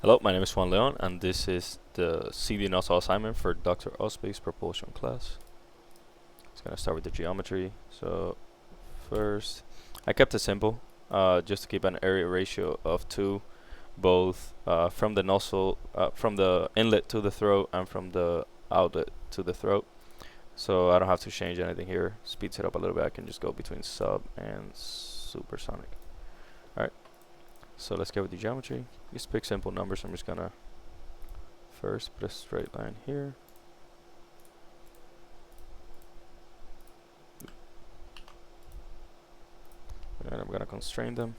Hello, my name is Juan Leon, and this is the CD Nozzle assignment for Dr. Ozbay's propulsion class. It's gonna start with the geometry. So first, I kept it simple, just to keep an area ratio of 2, both from the nozzle, from the inlet to the throat, and from the outlet to the throat. So I don't have to change anything here. Speeds it up a little bit. I can just go between sub and supersonic. Alright, so let's get with the geometry. Just pick simple numbers. I'm just gonna first put a straight line here. And I'm gonna constrain them.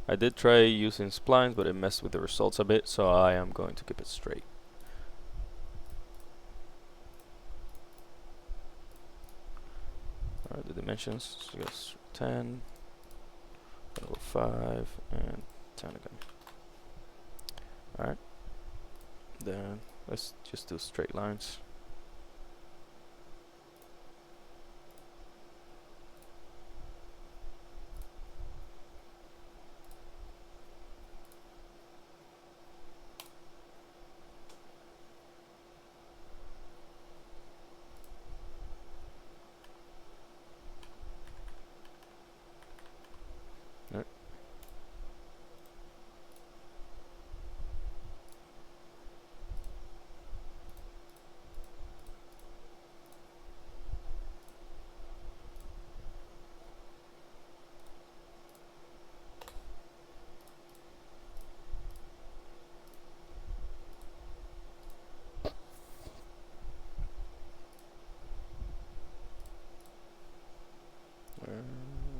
I did try using splines, but it messed with the results a bit, so I am going to keep it straight. Alright, the dimensions, so just 10, 5, and 10 again. Alright, then let's just do straight lines. Alright.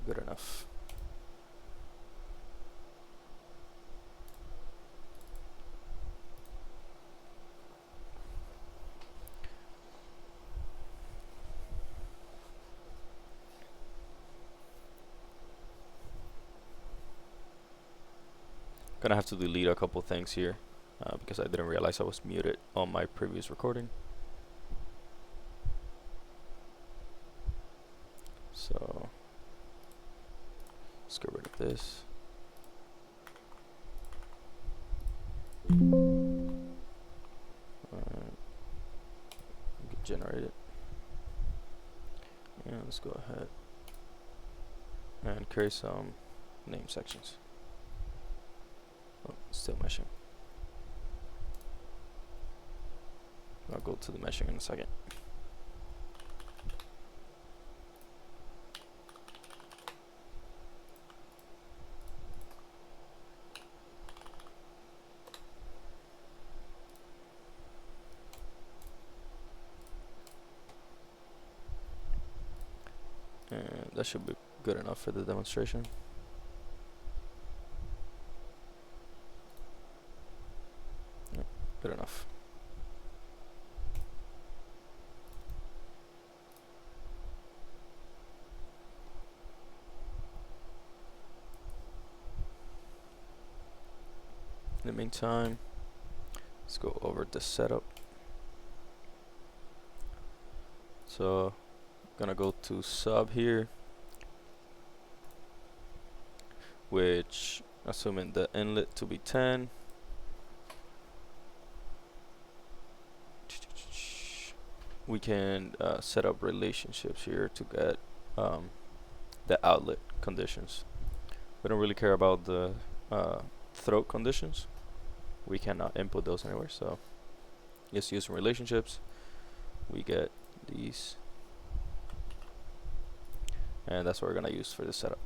Good enough. Gonna have to delete a couple things here because I didn't realize I was muted on my previous recording. So let's get rid of this. Generate it. And let's go ahead and create some name sections. Oh, still meshing. I'll go to the meshing in a second. And that should be good enough for the demonstration. Yeah, good enough. In the meantime, let's go over the setup. So gonna go to sub here, which assuming the inlet to be 10, we can set up relationships here to get the outlet conditions. We don't really care about the throat conditions. We cannot input those anywhere, so just using relationships we get these, and that's what we're gonna use for this setup.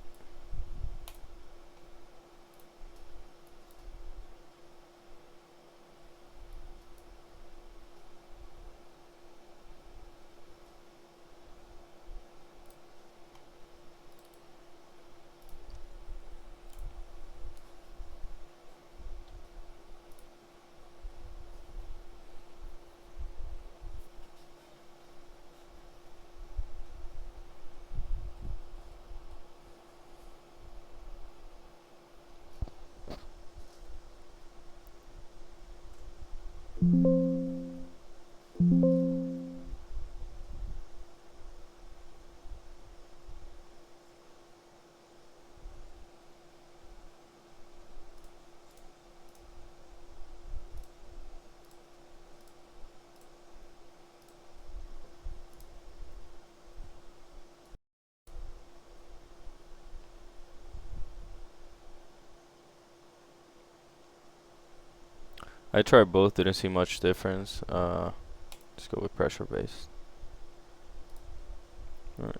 I tried both, didn't see much difference. Let's go with pressure based.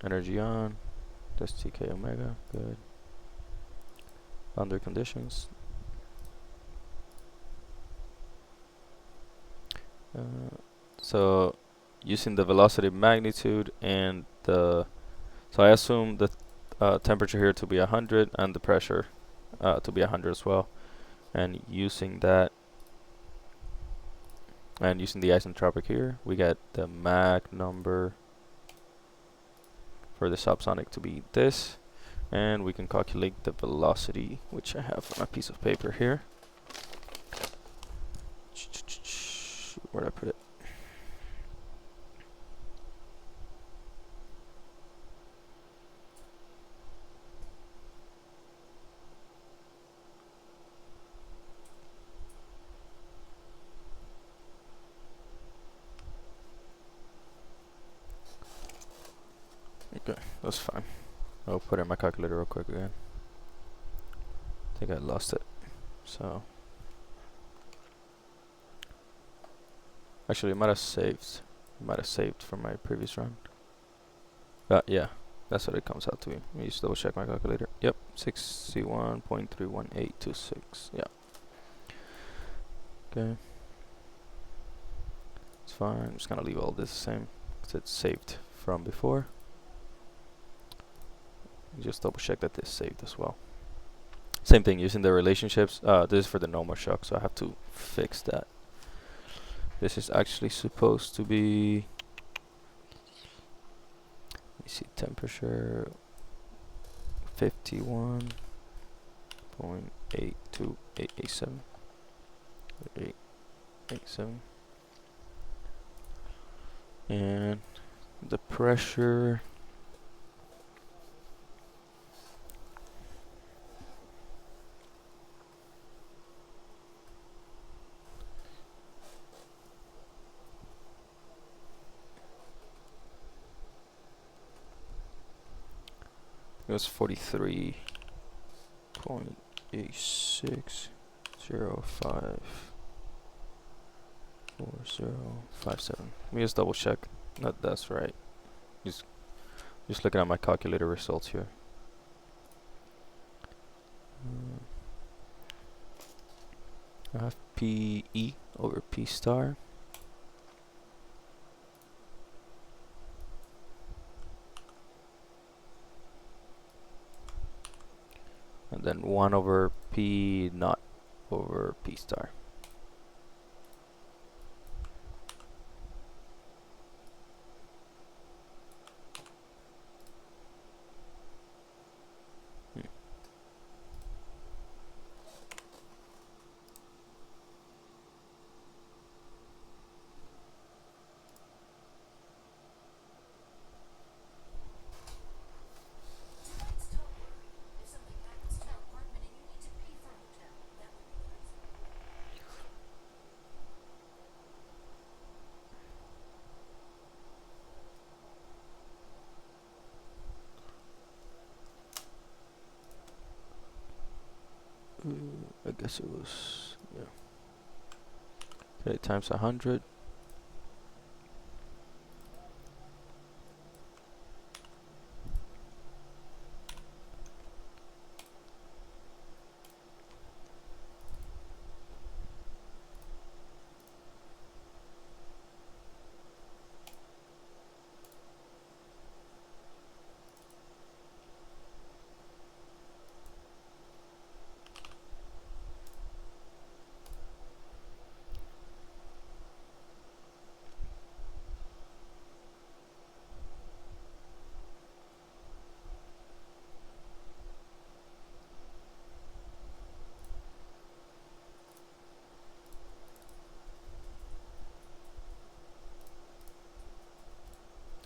Energy on. That's TK omega. Good. Boundary conditions. So using the velocity magnitude and the, so I assume the temperature here to be 100 and the pressure to be 100 as well, and using that and using the isentropic here, we get the Mach number for the subsonic to be this, and we can calculate the velocity, which I have on a piece of paper here. Where'd I put it? Okay, that's fine. I'll put it in my calculator real quick again. I think I lost it. So actually, it might have saved. It might have saved from my previous run. Yeah, that's what it comes out to be. Let me just double check my calculator. Yep, 61.31826. Yeah. Okay. It's fine. I'm just gonna leave all this the same because it's saved from before. Just double check that this saved as well. Same thing using the relationships. This is for the normal shock, so I have to fix that. This is actually supposed to be, let me see, temperature 51.82887. 887. And the pressure, it was 43.86054057. Let me just double check that that's right. Just looking at my calculator results here. I have PE over P star. And then 1 over P naught over P star. I guess it was, yeah. Okay, times 100.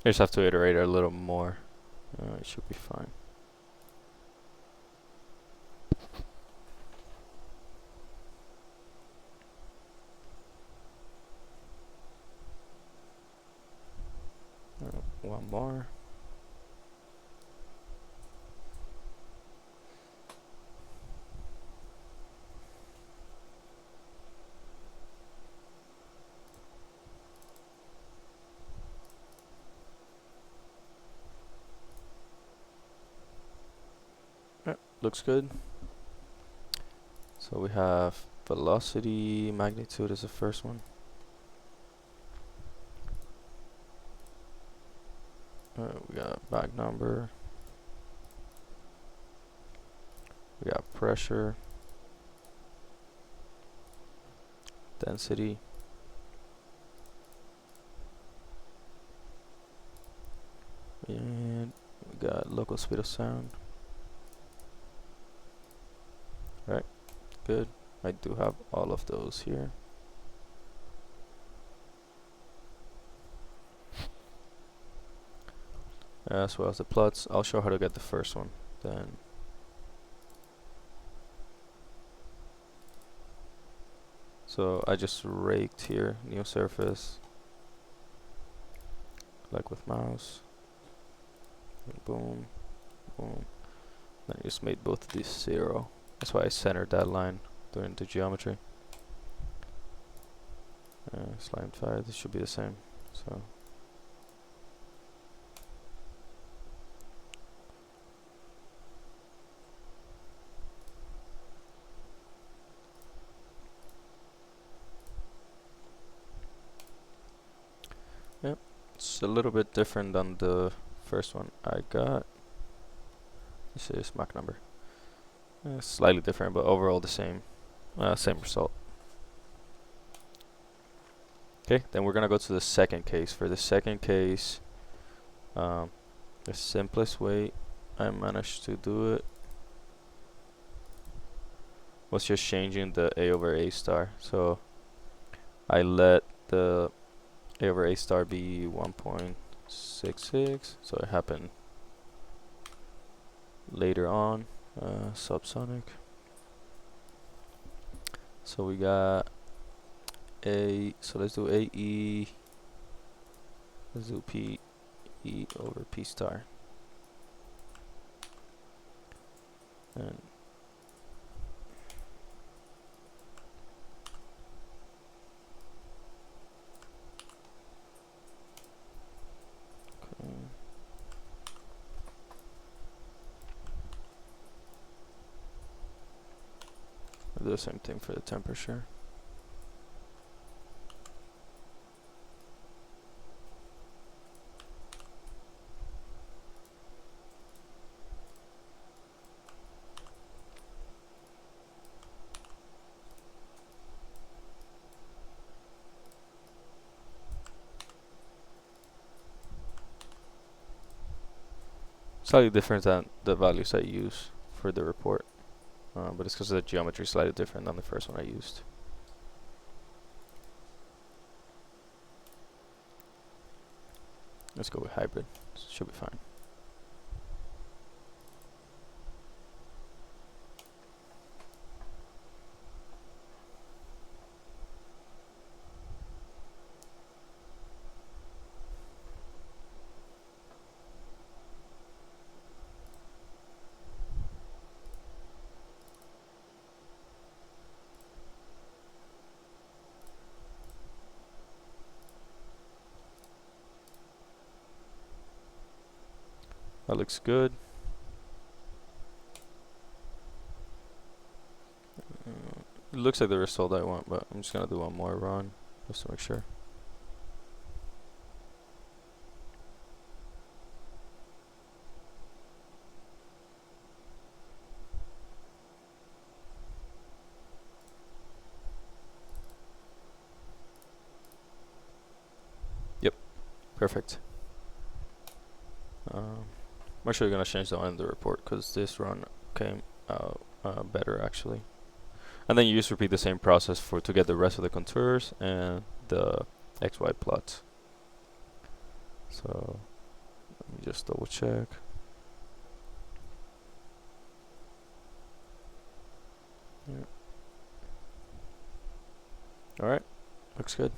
I just have to iterate a little more. It should be fine. One more. Looks good. So we have velocity, magnitude is the first one. We got Mach number. We got pressure, density, and we got local speed of sound. Right, good. I do have all of those here. As well as the plots. I'll show how to get the first one then. So I just raked here, new surface, like with mouse. And boom, boom. Then I just made both of these 0. That's why I centered that line during the geometry. Slime 5, this should be the same. So yep, it's a little bit different than the first one I got. This is Mach number. Slightly different, but overall the same result. Okay, then we're gonna go to the second case. For the second case, the simplest way I managed to do it was just changing the A over A star. So I let the A over A star be 1.66, so it happened later on. Subsonic. So we got A, so let's do AE, let's do PE over P star. And I'll do the same thing for the temperature. Slightly different than the values I use for the report, but it's because the geometry is slightly different than the first one I used. Let's go with hybrid. Should be fine. That looks good. It looks like the result I want, but I'm just gonna do one more run just to make sure. Yep, perfect. I'm actually gonna change the one in the report because this run came out better actually. And then you just repeat the same process to get the rest of the contours and the XY plots. So let me just double check. Yeah. Alright, looks good.